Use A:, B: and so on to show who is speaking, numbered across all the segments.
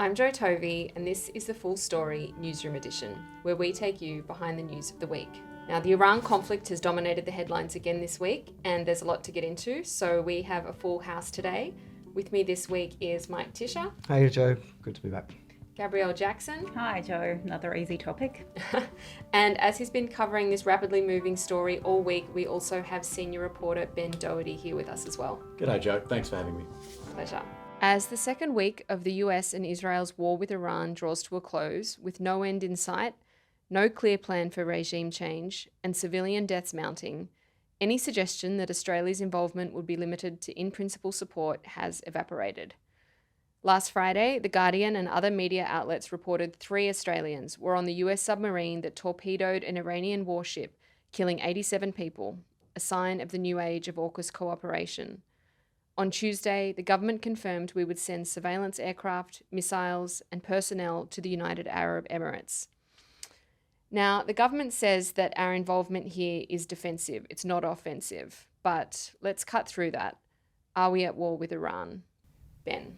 A: I'm Tovey, and this is the Full Story Newsroom Edition, where we take you behind the news of the week. Now, the Iran conflict has dominated the headlines again this week, and there's a lot to get into, so we have a full house today. With me this week is Mike Ticher.
B: Hey Joe, good to be back.
A: Gabrielle Jackson.
C: Hi Joe, another easy topic.
A: And as he's been covering this rapidly moving story all week, we also have senior reporter Ben Doherty here with us as well.
D: G'day Joe, thanks for having me.
A: Pleasure. As the second week of the US and Israel's war with Iran draws to a close, with no end in sight, no clear plan for regime change, and civilian deaths mounting, any suggestion that Australia's involvement would be limited to in-principle support has evaporated. Last Friday, The Guardian and other media outlets reported 3 Australians were on the US submarine that torpedoed an Iranian warship, killing 87 people, a sign of the new age of AUKUS cooperation. On Tuesday, the government confirmed we would send surveillance aircraft, missiles, and personnel to the United Arab Emirates. Now, the government says that our involvement here is defensive, it's not offensive. But let's cut through that. Are we at war with Iran? Ben?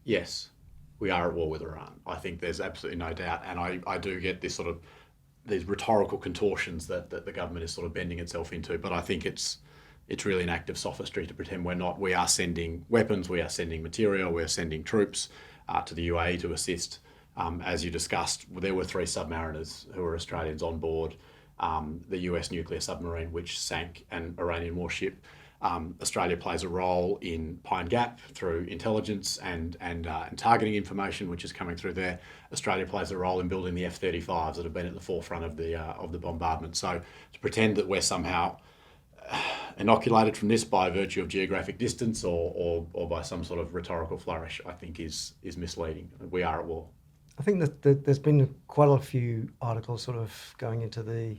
D: Yes, we are at war with Iran. I think there's absolutely no doubt. And I do get this these rhetorical contortions that the government is sort of bending itself into. But I think it's really an act of sophistry to pretend we're not. We are sending weapons, we are sending material, we're sending troops to the UAE to assist. As you discussed, there were 3 submariners who were Australians on board the US nuclear submarine, which sank an Iranian warship. Australia plays a role in Pine Gap through intelligence and targeting information, which is coming through there. Australia plays a role in building the F-35s that have been at the forefront of the bombardment. So to pretend that we're somehow inoculated from this by virtue of geographic distance or by some sort of rhetorical flourish, I think is misleading. We are at war.
B: I think that there's been quite a few articles sort of going into the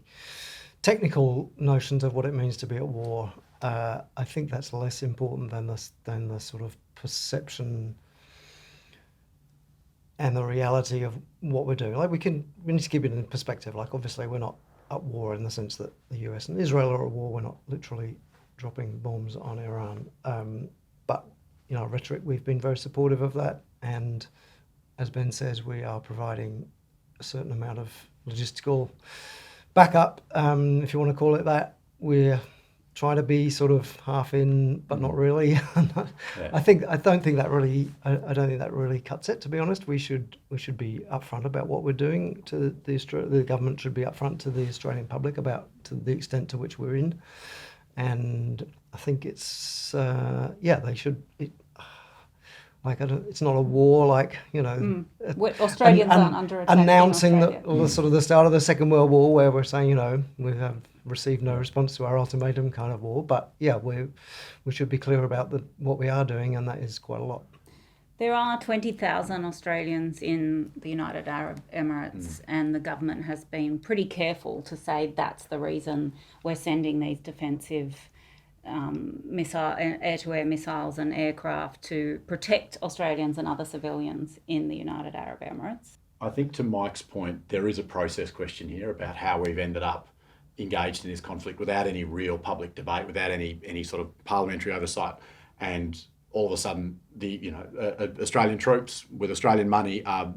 B: technical notions of what it means to be at war. I think that's less important than the sort of perception and the reality of what we're doing. Like we need to keep it in perspective. Like obviously we're not at war in the sense that the US and Israel are at war. We're not literally dropping bombs on Iran. But rhetoric, we've been very supportive of that, and as Ben says, we are providing a certain amount of logistical backup, if you want to call it that. We're trying to be sort of half in, but not really.
D: Yeah.
B: I don't think that really cuts it. To be honest, we should be upfront about what we're doing. The government should be upfront to the Australian public about to the extent to which we're in, and I think it's they should. It's not a war,
C: Australians aren't under attack.
B: Announcing the sort of the start of the Second World War, where we're saying, we have received no response to our ultimatum kind of war. But yeah, we should be clear about what we are doing, and that is quite a lot.
C: There are 20,000 Australians in the United Arab Emirates, and the government has been pretty careful to say that's the reason we're sending these defensive air-to-air missiles and aircraft to protect Australians and other civilians in the United Arab Emirates.
D: I think to Mike's point, there is a process question here about how we've ended up engaged in this conflict without any real public debate, without any sort of parliamentary oversight, and all of a sudden the Australian troops with Australian money are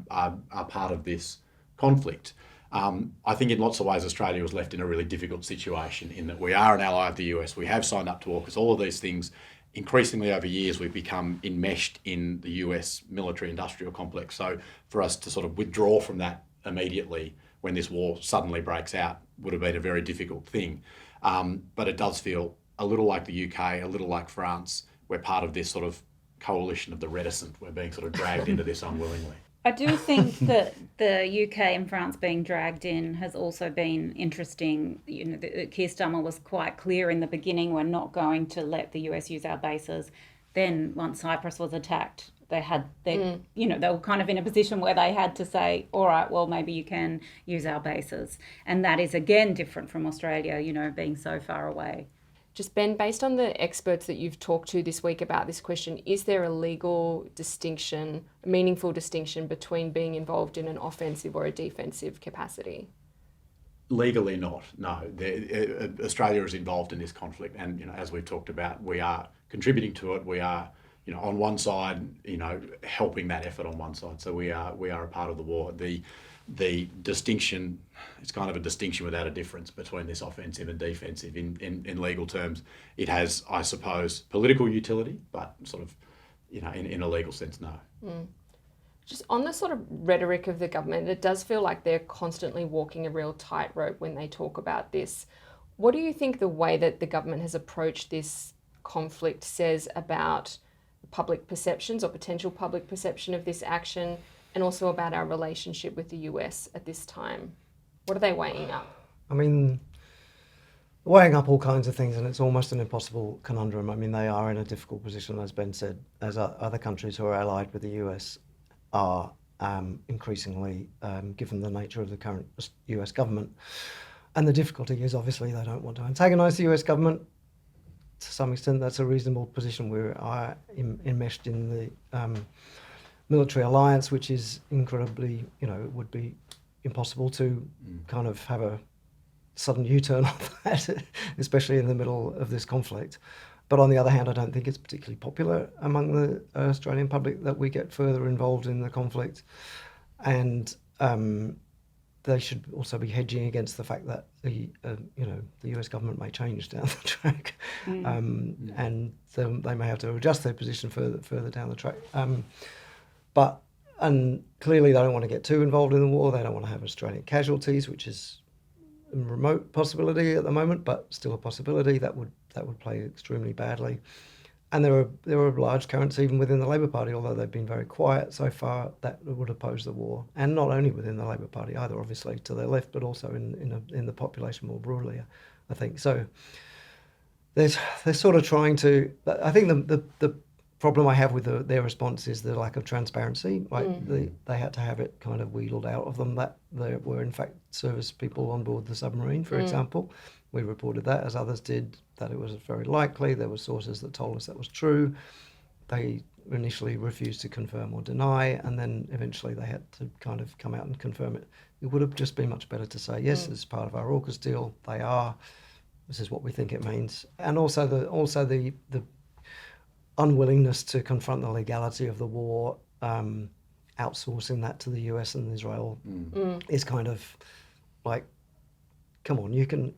D: part of this conflict. I think in lots of ways Australia was left in a really difficult situation in that we are an ally of the US, we have signed up to AUKUS, all of these things. Increasingly over years we've become enmeshed in the US military industrial complex. So for us to sort of withdraw from that immediately when this war suddenly breaks out would have been a very difficult thing. But it does feel a little like the UK, a little like France. We're part of this sort of coalition of the reticent. We're being sort of dragged into this unwillingly.
C: I do think that the UK and France being dragged in has also been interesting. Keir Starmer was quite clear in the beginning, we're not going to let the US use our bases. Then once Cyprus was attacked, they were kind of in a position where they had to say, all right, well, maybe you can use our bases. And that is again different from Australia, being so far away.
A: Just Ben, based on the experts that you've talked to this week about this question, is there a legal distinction, a meaningful distinction between being involved in an offensive or a defensive capacity?
D: Legally not, no. Australia is involved in this conflict and, as we've talked about, we are contributing to it. We are on one side, helping that effort on one side. So we are a part of the war. The distinction, it's kind of a distinction without a difference between this offensive and defensive in legal terms. It has, I suppose, political utility, but sort of, in a legal sense, no.
A: Just on the sort of rhetoric of the government, it does feel like they're constantly walking a real tightrope when they talk about this. What do you think the way that the government has approached this conflict says about public perceptions or potential public perception of this action, and also about our relationship with the US at this time? What are they weighing up?
B: I mean, weighing up all kinds of things, and it's almost an impossible conundrum. I mean, they are in a difficult position, as Ben said, as other countries who are allied with the US are increasingly, given the nature of the current US government. And the difficulty is obviously they don't want to antagonise the US government. To some extent, that's a reasonable position. We are enmeshed in the military alliance, which is incredibly, it would be impossible to kind of have a sudden U-turn on that, especially in the middle of this conflict. But on the other hand, I don't think it's particularly popular among the Australian public that we get further involved in the conflict. And they should also be hedging against the fact that the US government may change down the track, and they may have to adjust their position further down the track. And clearly they don't want to get too involved in the war. They don't want to have Australian casualties, which is a remote possibility at the moment, but still a possibility that would play extremely badly. And there are large currents even within the Labor Party, although they've been very quiet so far, that would oppose the war. And not only within the Labor Party either, obviously to their left, but also in the population more broadly, I think. So they're sort of trying to. I think the problem I have with their response is the lack of transparency. They had to have it kind of wheedled out of them that there were in fact service people on board the submarine, for example. We reported that, as others did, that it was very likely. There were sources that told us that was true. They initially refused to confirm or deny, and then eventually they had to kind of come out and confirm it. It would have just been much better to say, yes, it's part of our AUKUS deal. They are. This is what we think it means. And also the unwillingness to confront the legality of the war, outsourcing that to the US and Israel is kind of like, come on, you can,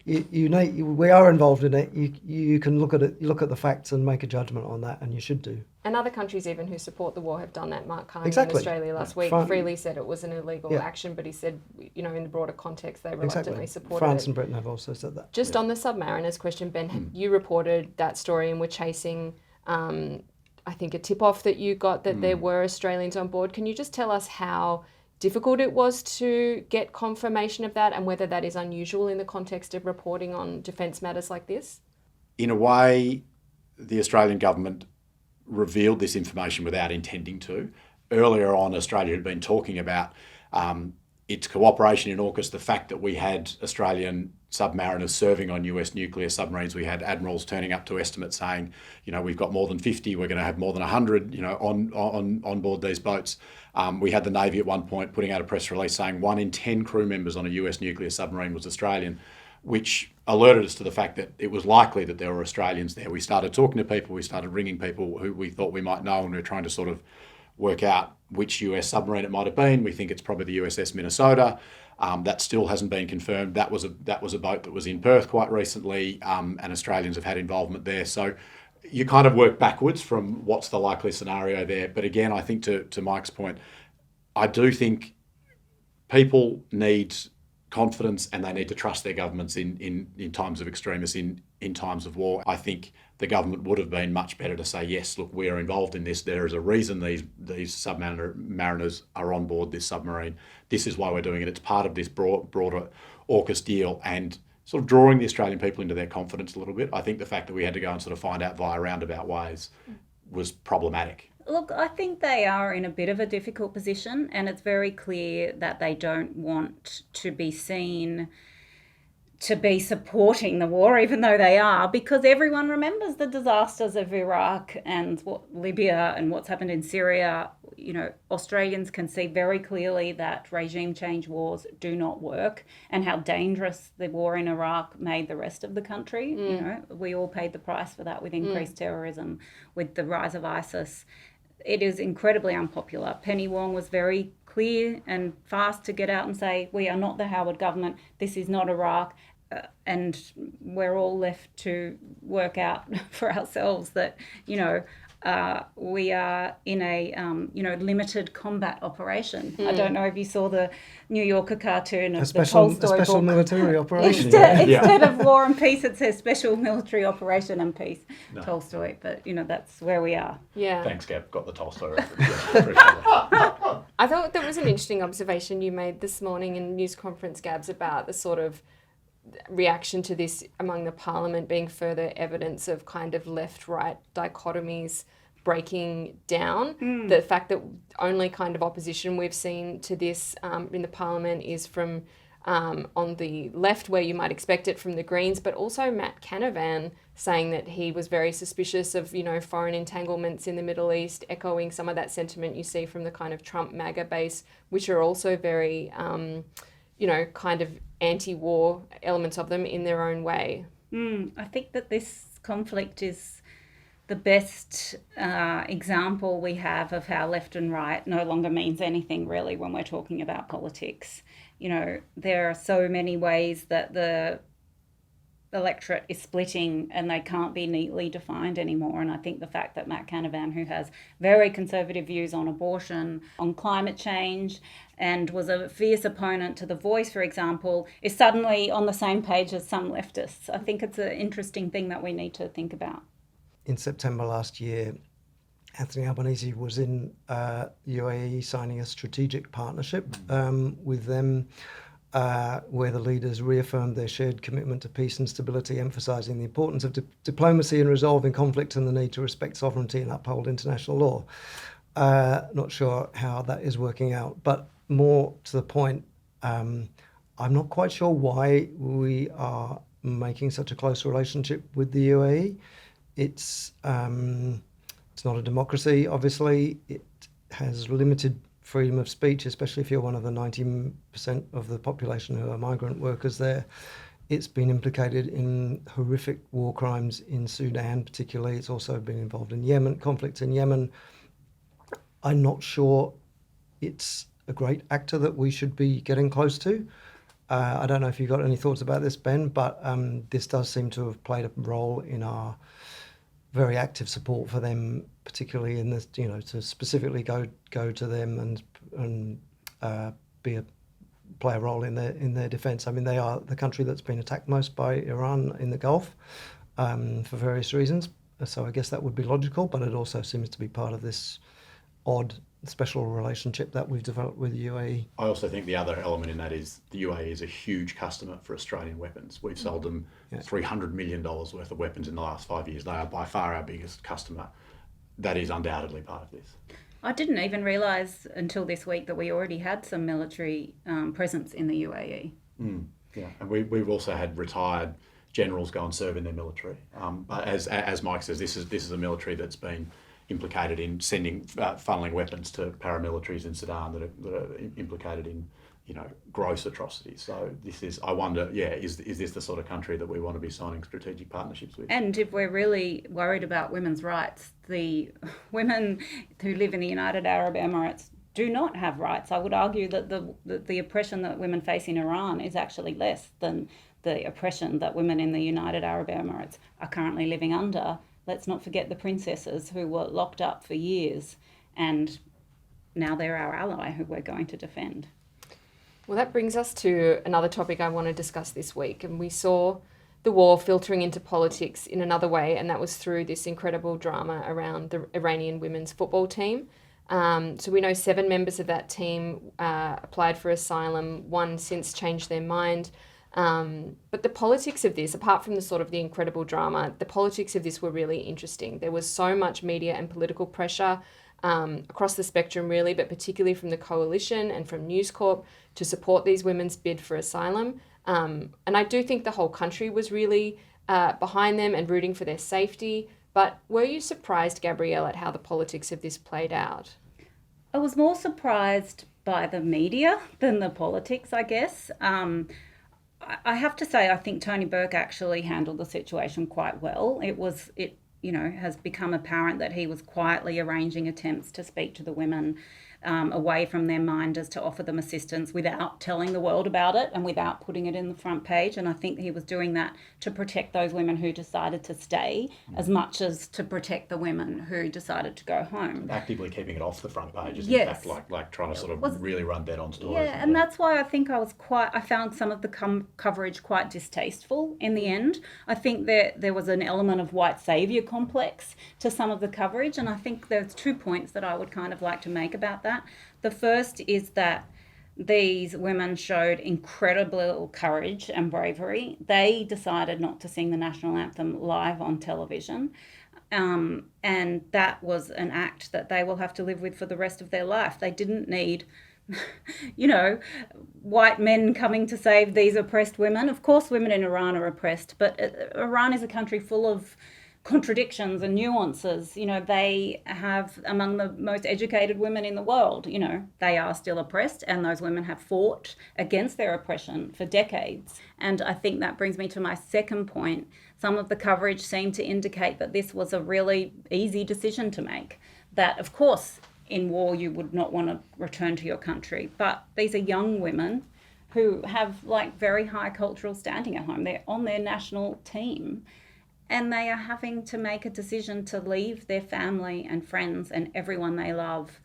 B: we are involved in it. You can look at it, look at the facts and make a judgment on that, and you should do.
A: And other countries even who support the war have done that. Mark Carney
B: Exactly.
A: in Australia last week freely said it was an illegal action, but he said, in the broader context, they reluctantly supported
B: France
A: it.
B: and Britain have also said that.
A: Just on the submariners question, Ben, you reported that story and were chasing, I think, a tip-off that you got that there were Australians on board. Can you just tell us how difficult it was to get confirmation of that and whether that is unusual in the context of reporting on defence matters like this? In
D: a way, the Australian government revealed this information without intending to. Earlier on, Australia had been talking about its cooperation in AUKUS, the fact that we had Australian submariners serving on US nuclear submarines. We had admirals turning up to estimates saying, we've got more than 50, we're going to have more than 100, on board these boats. We had the Navy at one point putting out a press release saying 1 in 10 crew members on a US nuclear submarine was Australian, which alerted us to the fact that it was likely that there were Australians there. We started talking to people, we started ringing people who we thought we might know, and we were trying to sort of work out which US submarine it might have been. We think it's probably the USS Minnesota. That still hasn't been confirmed. That was a boat that was in Perth quite recently, and Australians have had involvement there. So you kind of work backwards from what's the likely scenario there. But again, I think to Mike's point, I do think people need confidence and they need to trust their governments in times of extremis, in times of war. I think the government would have been much better to say, yes, look, we are involved in this. There is a reason these submariners are on board this submarine. This is why we're doing it. It's part of this broader AUKUS deal, and sort of drawing the Australian people into their confidence a little bit. I think the fact that we had to go and sort of find out via roundabout ways was problematic.
C: Look, I think they are in a bit of a difficult position, and it's very clear that they don't want to be seen to be supporting the war, even though they are, because everyone remembers the disasters of Iraq and Libya and what's happened in Syria. You know, Australians can see very clearly that regime change wars do not work, and how dangerous the war in Iraq made the rest of the country. You know, we all paid the price for that with increased terrorism, with the rise of ISIS. It is incredibly unpopular. Penny Wong was very clear and fast to get out and say, we are not the Howard government, this is not Iraq, and we're all left to work out for ourselves that, you know, we are in a, limited combat operation. I don't know if you saw the New Yorker cartoon of the Tolstoy
B: special
C: book.
B: military operation.
C: Instead of war and peace, it says special military operation and peace.
D: No.
C: Tolstoy, but, you know, that's where we are.
A: Yeah.
D: Thanks, Gab. Got the Tolstoy reference. Yeah, appreciate that.
A: I thought that was an interesting observation you made this morning in news conference, Gabs, about the sort of reaction to this among the parliament being further evidence of kind of left-right dichotomies breaking down. The fact that only kind of opposition we've seen to this in the parliament is from on the left, where you might expect it from the Greens, but also Matt Canavan saying that he was very suspicious of, you know, foreign entanglements in the Middle East, echoing some of that sentiment you see from the kind of Trump MAGA base, which are also very, kind of anti-war elements of them in their own way.
C: I think that this conflict is the best example we have of how left and right no longer means anything really when we're talking about politics. You know, there are so many ways that the electorate is splitting and they can't be neatly defined anymore. And I think the fact that Matt Canavan, who has very conservative views on abortion, on climate change, and was a fierce opponent to The Voice, for example, is suddenly on the same page as some leftists. I think it's an interesting thing that we need to think about.
B: In September last year, Anthony Albanese was in UAE signing a strategic partnership with them, where the leaders reaffirmed their shared commitment to peace and stability, emphasising the importance of diplomacy in resolving conflict and the need to respect sovereignty and uphold international law. Not sure how that is working out, but more to the point, I'm not quite sure why we are making such a close relationship with the UAE. It's not a democracy, obviously. It has limited freedom of speech, especially if you're one of the 90% of the population who are migrant workers there. It's been implicated in horrific war crimes in Sudan, particularly. It's also been involved in Yemen, conflicts in Yemen. I'm not sure it's a great actor that we should be getting close to. I don't know if you've got any thoughts about this, Ben, but this does seem to have played a role in our very active support for them, particularly in this, you know, to specifically go to them and play a role in their defence. I mean, they are the country that's been attacked most by Iran in the Gulf for various reasons. So I guess that would be logical, but it also seems to be part of this odd special relationship that we've developed with the UAE.
D: I also think the other element in that is the UAE is a huge customer for Australian weapons. We've sold them $300 million worth of weapons in the last 5 years. They are by far our biggest customer. That is undoubtedly part of this.
C: I didn't even realise until this week that we already had some military presence in the UAE.
D: Yeah, and we've also had retired generals go and serve in their military. But as Mike says, this is a military that's been implicated in sending, funneling weapons to paramilitaries in Sudan that are implicated in, you know, gross atrocities. So this is, I wonder, is this the sort of country that we want to be signing strategic partnerships with?
C: And if we're really worried about women's rights, the women who live in the United Arab Emirates do not have rights. I would argue that the oppression that women face in Iran is actually less than the oppression that women in the United Arab Emirates are currently living under. Let's not forget the princesses who were locked up for years, and now they're our ally who we're going to defend.
A: Well, that brings us to another topic I want to discuss this week. And we saw the war filtering into politics in another way, and that was through this incredible drama around the Iranian women's football team. So we know 7 members of that team applied for asylum, 1 since changed their mind. But the politics of this, apart from the sort of the incredible drama, the politics of this were really interesting. There was so much media and political pressure across the spectrum really, but particularly from the coalition and from News Corp to support these women's bid for asylum. And I do think the whole country was really behind them and rooting for their safety. But were you surprised, Gabrielle, at how the politics of this played out?
C: I was more surprised by the media than the politics, I guess. I have to say, I think Tony Burke actually handled the situation quite well. It has become apparent that he was quietly arranging attempts to speak to the women away from their minders to offer them assistance without telling the world about it and without putting it in the front page. And I think he was doing that to protect those women who decided to stay as much as to protect the women who decided to go home.
D: Actively keeping it off the front page is
C: Yes.
D: in fact like trying to sort of really run dead on stories.
C: Yeah, and that's why I think I found some of the coverage quite distasteful in the end. I think there was an element of white saviour complex to some of the coverage, and I think there's 2 points that I would kind of like to make about that. The first is that these women showed incredible courage and bravery. They decided not to sing the national anthem live on television. And that was an act that they will have to live with for the rest of their life. They didn't need, white men coming to save these oppressed women. Of course, women in Iran are oppressed, but Iran is a country full of contradictions and nuances. They have among the most educated women in the world. They are still oppressed, and those women have fought against their oppression for decades. And I think that brings me to my second point. Some of the coverage seemed to indicate that this was a really easy decision to make. That, of course, in war you would not want to return to your country, but these are young women who have very high cultural standing at home. They're on their national team, and they are having to make a decision to leave their family and friends and everyone they love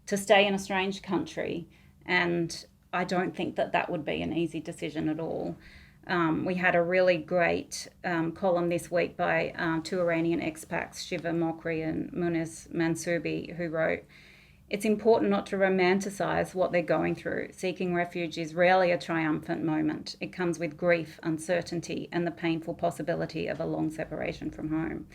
C: to stay in a strange country. And I don't think that would be an easy decision at all. We had a really great column this week by 2 Iranian expats, Shiva Mokri and Munis Mansoubi, who wrote, "It's important not to romanticize what they're going through. Seeking refuge is rarely a triumphant moment. It comes with grief, uncertainty, and the painful possibility of a long separation from home."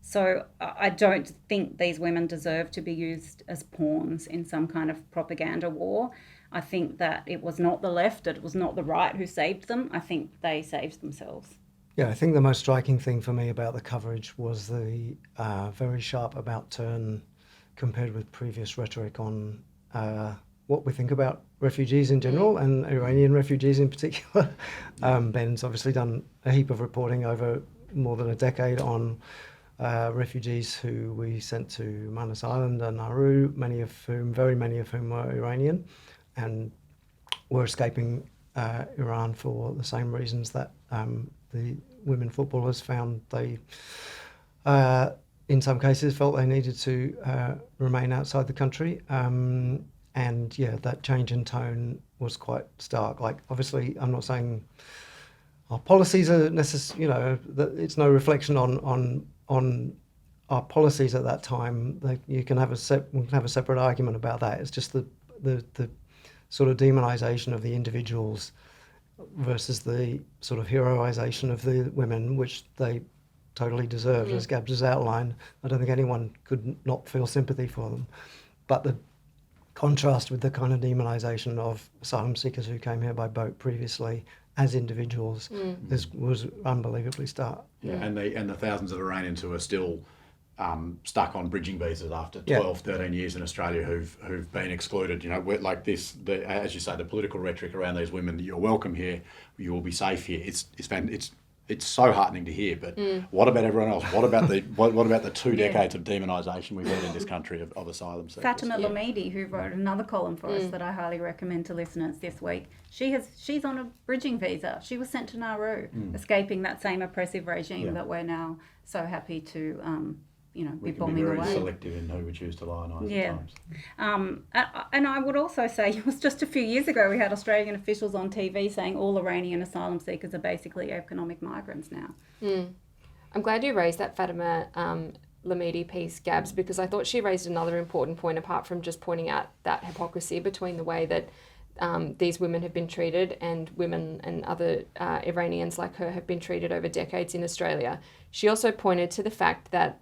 C: So I don't think these women deserve to be used as pawns in some kind of propaganda war. I think that it was not the left, it was not the right who saved them. I think they saved themselves.
B: Yeah, I think the most striking thing for me about the coverage was the very sharp about turn compared with previous rhetoric on what we think about refugees in general and Iranian refugees in particular. Ben's obviously done a heap of reporting over more than a decade on refugees who we sent to Manus Island and Nauru, very many of whom were Iranian and were escaping Iran for the same reasons that the women footballers found they in some cases felt they needed to remain outside the country. And yeah, that change in tone was quite stark. Obviously, I'm not saying our policies are necessary, that it's no reflection on our policies at that time. You can have a separate argument about that. It's just the sort of demonization of the individuals versus the sort of heroization of the women, which they totally deserved, as Gabs has outlined. I don't think anyone could not feel sympathy for them. But the contrast with the kind of demonisation of asylum seekers who came here by boat previously as individuals was unbelievably stark.
D: Yeah, and the thousands of Iranians who are still stuck on bridging visas after 12, 13 years in Australia who've been excluded. As you say, the political rhetoric around these women, you're welcome here, you will be safe here. It's so heartening to hear, but what about everyone else? What about the 2 decades of demonisation we've had in this country of asylum seekers?
C: Fatima Lamidi, who wrote another column for us that I highly recommend to listeners this week, she's on a bridging visa. She was sent to Nauru, escaping that same oppressive regime that we're now so happy to be bombing away.
D: We can be very selective in who we choose to lionise at times.
C: And I would also say, it was just a few years ago we had Australian officials on TV saying all Iranian asylum seekers are basically economic migrants now.
A: I'm glad you raised that Fatima Lamidi piece, Gabs, because I thought she raised another important point apart from just pointing out that hypocrisy between the way that these women have been treated and women and other Iranians like her have been treated over decades in Australia. She also pointed to the fact that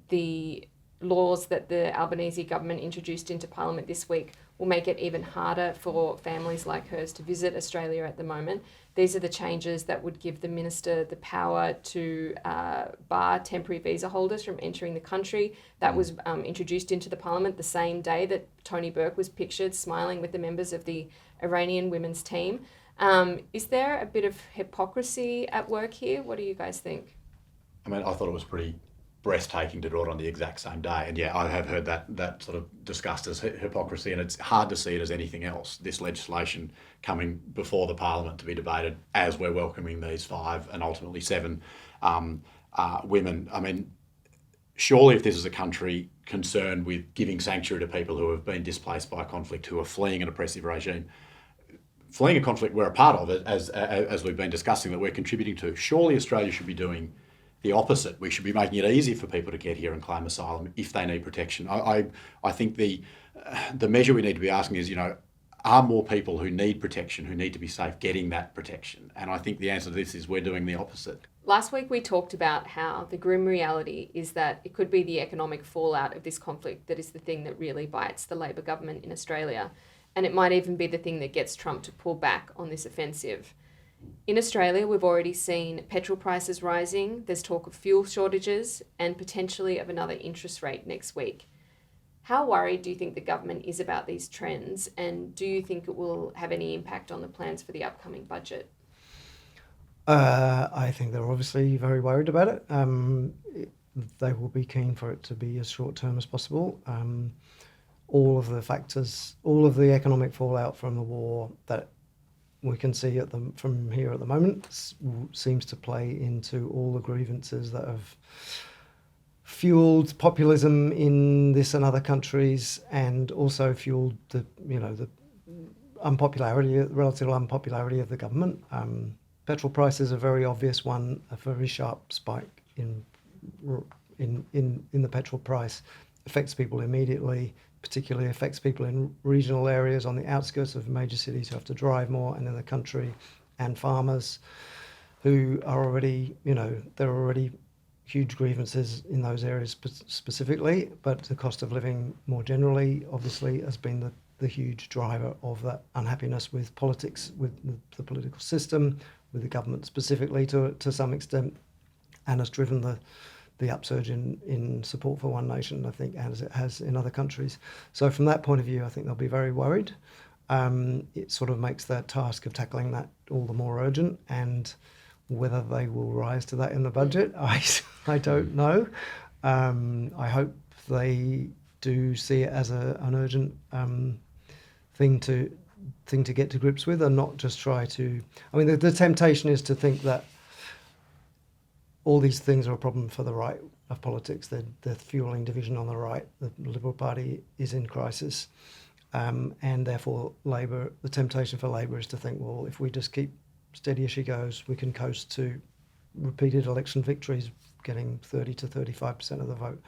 A: the laws that the Albanese government introduced into Parliament this week will make it even harder for families like hers to visit Australia at the moment. These are the changes that would give the minister the power to bar temporary visa holders from entering the country. That was introduced into the parliament the same day that Tony Burke was pictured smiling with the members of the Iranian women's team. Is there a bit of hypocrisy at work here? What do you guys think?
D: I mean, I thought it was pretty breathtaking to draw it on the exact same day. And yeah, I have heard that sort of discussed as hypocrisy, and it's hard to see it as anything else, this legislation coming before the Parliament to be debated as we're welcoming these 5 and ultimately 7 women. I mean, surely if this is a country concerned with giving sanctuary to people who have been displaced by conflict, who are fleeing an oppressive regime, fleeing a conflict we're a part of it, as we've been discussing, that we're contributing to, surely Australia should be doing the opposite. We should be making it easy for people to get here and claim asylum if they need protection. I think the measure we need to be asking is, are more people who need protection, who need to be safe, getting that protection? And I think the answer to this is we're doing the opposite.
A: Last week we talked about how the grim reality is that it could be the economic fallout of this conflict that is the thing that really bites the Labor government in Australia. And it might even be the thing that gets Trump to pull back on this offensive. In Australia, we've already seen petrol prices rising, there's talk of fuel shortages, and potentially of another interest rate next week. How worried do you think the government is about these trends, and do you think it will have any impact on the plans for the upcoming budget?
B: I think they're obviously very worried about it. They will be keen for it to be as short term as possible. All of the factors, all of the economic fallout from the war that we can see from here at the moment seems to play into all the grievances that have fueled populism in this and other countries, and also fueled the relative unpopularity of the government. Petrol prices are a very obvious one. A very sharp spike in the petrol price affects people immediately. Particularly affects people in regional areas on the outskirts of major cities who have to drive more, and in the country, and farmers who are already, there are already huge grievances in those areas specifically, but the cost of living more generally obviously has been the huge driver of that unhappiness with politics, with the political system, with the government specifically to some extent, and has driven the upsurge in support for One Nation, I think, as it has in other countries. So from that point of view, I think they'll be very worried. It sort of makes their task of tackling that all the more urgent, and whether they will rise to that in the budget, I don't know. I hope they do see it as an urgent thing to get to grips with, and not just try to... I mean, the temptation is to think that all these things are a problem for the right of politics. They're fueling division on the right. The Liberal Party is in crisis. And therefore, Labor, the temptation for Labor is to think, well, if we just keep steady as she goes, we can coast to repeated election victories, getting 30 to 35% of the vote.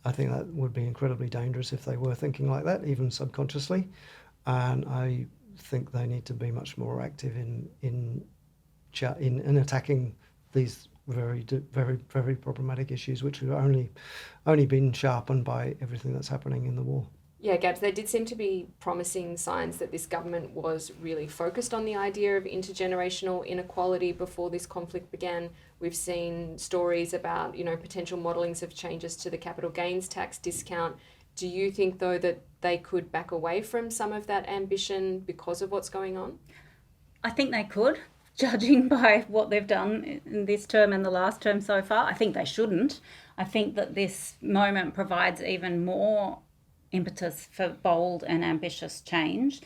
B: I think that would be incredibly dangerous if they were thinking like that, even subconsciously. And I think they need to be much more active in attacking these very, very, very problematic issues, which have only been sharpened by everything that's happening in the war.
A: Yeah, Gabs, there did seem to be promising signs that this government was really focused on the idea of intergenerational inequality before this conflict began. We've seen stories about, potential modellings of changes to the capital gains tax discount. Do you think, though, that they could back away from some of that ambition because of what's going on?
C: I think they could, judging by what they've done in this term and the last term so far. I think they shouldn't. I think that this moment provides even more impetus for bold and ambitious change.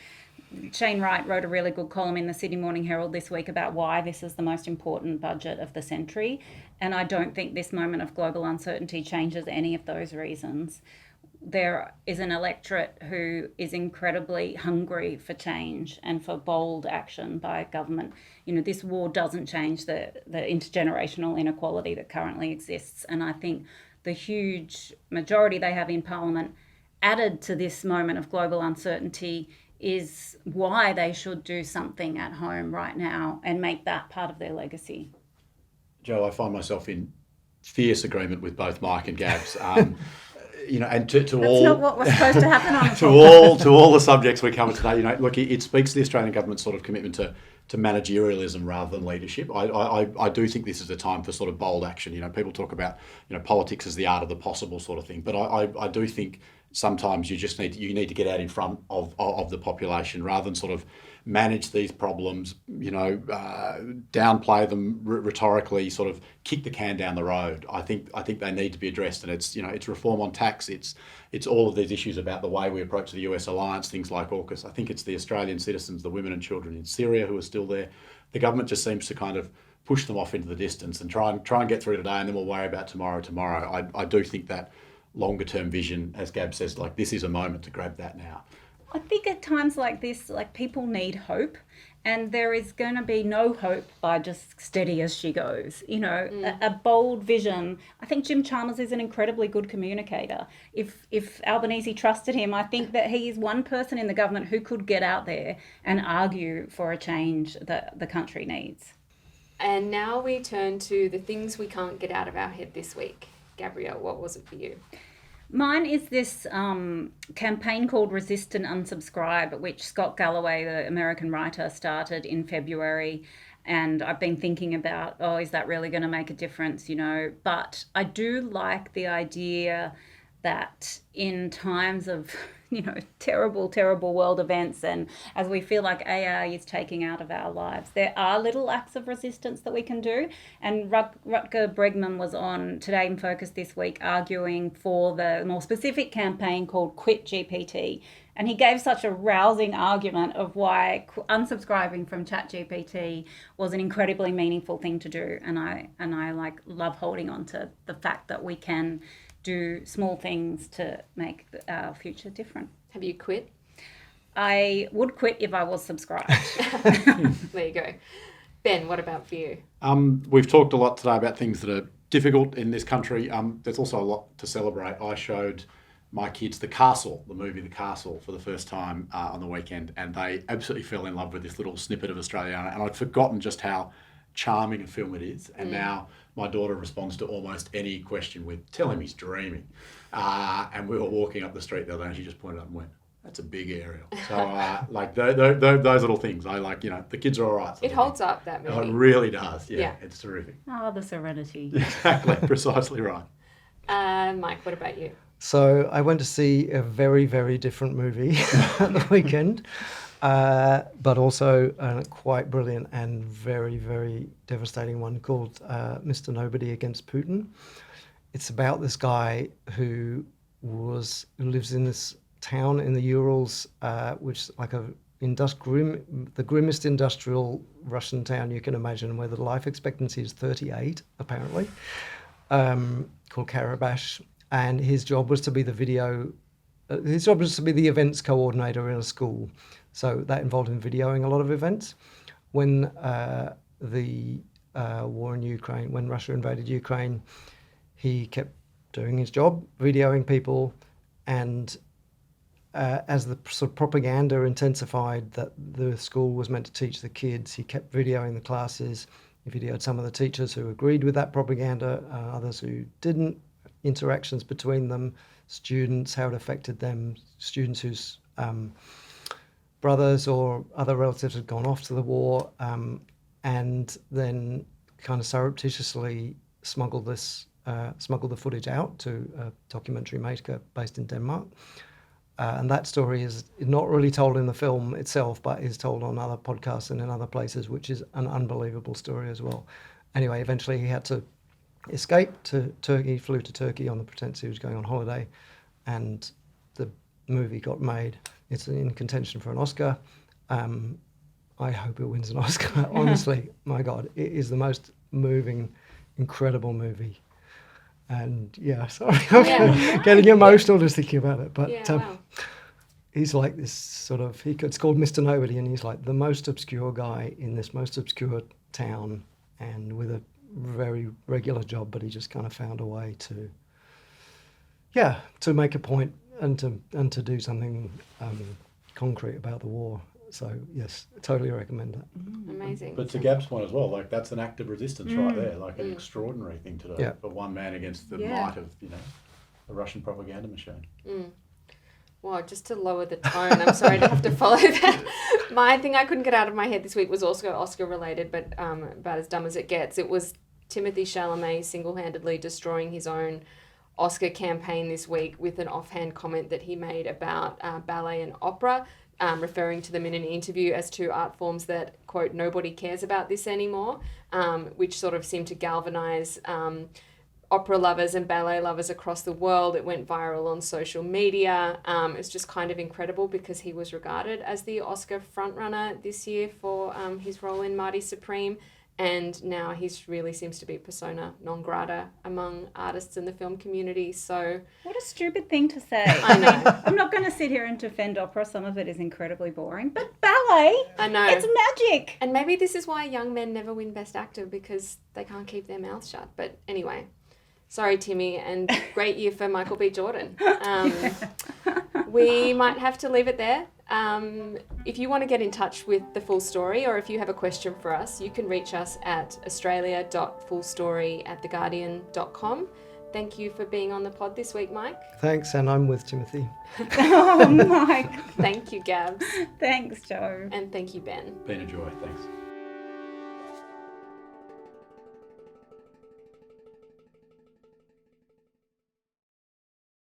C: Shane Wright wrote a really good column in the Sydney Morning Herald this week about why this is the most important budget of the century, and I don't think this moment of global uncertainty changes any of those reasons. There is an electorate who is incredibly hungry for change and for bold action by government. This war doesn't change the intergenerational inequality that currently exists, and I think the huge majority they have in Parliament added to this moment of global uncertainty is why they should do something at home right now and make that part of their legacy.
D: Joe, I find myself in fierce agreement with both Mike and Gabs. and to
C: That's
D: all
C: not what was supposed to happen on the
D: to all the subjects we cover today, look, it speaks to the Australian government's sort of commitment to managerialism rather than leadership. I do think this is a time for sort of bold action. People talk about politics as the art of the possible sort of thing, but I do think sometimes you need to get out in front of the population rather than sort of manage these problems, downplay them rhetorically, sort of kick the can down the road. I think they need to be addressed, and it's reform on tax. It's all of these issues about the way we approach the US alliance, things like AUKUS. I think it's the Australian citizens, the women and children in Syria who are still there. The government just seems to kind of push them off into the distance and try and get through today, and then we'll worry about tomorrow. I do think that longer term vision, as Gab says, like this is a moment to grab that now.
C: I think at times like this, like people need hope, and there is going to be no hope by just steady as she goes. A bold vision. I think Jim Chalmers is an incredibly good communicator. If Albanese trusted him, I think that he is one person in the government who could get out there and argue for a change that the country needs.
A: And now we turn to the things we can't get out of our head this week. Gabrielle, what was it for you?
C: Mine is this campaign called Resist and Unsubscribe, which Scott Galloway, the American writer, started in February. And I've been thinking about, is that really going to make a difference, But I do like the idea that in times of, terrible, terrible world events, and as we feel like AI is taking out of our lives, there are little acts of resistance that we can do. And Rutger Bregman was on Today in Focus this week arguing for the more specific campaign called Quit GPT. And he gave such a rousing argument of why unsubscribing from ChatGPT was an incredibly meaningful thing to do. And I love holding on to the fact that we can do small things to make our future different.
A: Have you quit?
C: I would quit if I was subscribed.
A: There you go. Ben, what about for you?
D: We've talked a lot today about things that are difficult in this country. There's also a lot to celebrate. I showed my kids the movie The Castle, for the first time on the weekend, and they absolutely fell in love with this little snippet of Australia. And I'd forgotten just how charming a film it is, and now my daughter responds to almost any question with, "Tell him he's dreaming." And we were walking up the street the other day, and she just pointed up and went, "That's a big aerial." So like those little things, I like. The kids are all right.
A: It holds up, that movie.
D: It really does. Yeah, it's terrific.
C: Oh, the serenity.
D: Exactly, precisely right.
A: Mike, what about you?
B: So I went to see a very, very different movie at the weekend, but also a quite brilliant and very, very devastating one called Mr. Nobody Against Putin. It's about this guy who lives in this town in the Urals, which is like the grimmest industrial Russian town you can imagine, where the life expectancy is 38, apparently, called Karabash. And his job was to be the events coordinator in a school. So that involved him videoing a lot of events. When the war in Ukraine, when Russia invaded Ukraine, he kept doing his job, videoing people. And as the sort of propaganda intensified that the school was meant to teach the kids, he kept videoing the classes. He videoed some of the teachers who agreed with that propaganda, others who didn't. Interactions between them, students, how it affected them, students whose brothers or other relatives had gone off to the war, and then kind of surreptitiously smuggled the footage out to a documentary maker based in Denmark. And that story is not really told in the film itself, but is told on other podcasts and in other places, which is an unbelievable story as well. Anyway, eventually he had to escape to Turkey, flew to Turkey on the pretense he was going on holiday, and the movie got made. It's in contention for an Oscar. I hope it wins an Oscar. Honestly, my God, it is the most moving, incredible movie. And sorry, I'm getting emotional just thinking about it. But
A: wow.
B: He's like this sort of, it's called Mr. Nobody, and he's like the most obscure guy in this most obscure town, and with a very regular job, but he just kind of found a way to make a point and to do something concrete about the war. So yes, totally recommend that.
A: Amazing.
D: But to Gab's point as well, like that's an act of resistance right there, like an extraordinary thing to do for one man against the might of the Russian propaganda machine.
A: Well, just to lower the tone, I'm sorry to have to follow that. My thing I couldn't get out of my head this week was also Oscar related, but about as dumb as it gets. It was Timothée Chalamet single-handedly destroying his own Oscar campaign this week with an offhand comment that he made about ballet and opera, referring to them in an interview as two art forms that, quote, nobody cares about this anymore, which sort of seemed to galvanise opera lovers and ballet lovers across the world. It went viral on social media. It's just kind of incredible because he was regarded as the Oscar frontrunner this year for his role in Marty Supreme, and now he's really seems to be persona non grata among artists in the film community. So
C: what a stupid thing to say.
A: I know.
C: I'm not going to sit here and defend opera. Some of it is incredibly boring, but ballet,
A: I know.
C: it's magic.
A: And maybe this is why young men never win Best Actor, because they can't keep their mouths shut. But anyway, sorry, Timmy, and great year for Michael B. Jordan. We might have to leave it there. If you want to get in touch with the full story, or if you have a question for us, you can reach us at australia.fullstory@theguardian.com. Thank you for being on the pod this week, Mike.
B: Thanks, and I'm with Timothy.
C: Oh, Mike.
A: Thank you, Gabs.
C: Thanks, Joe.
A: And thank you, Ben.
D: Been a joy, thanks.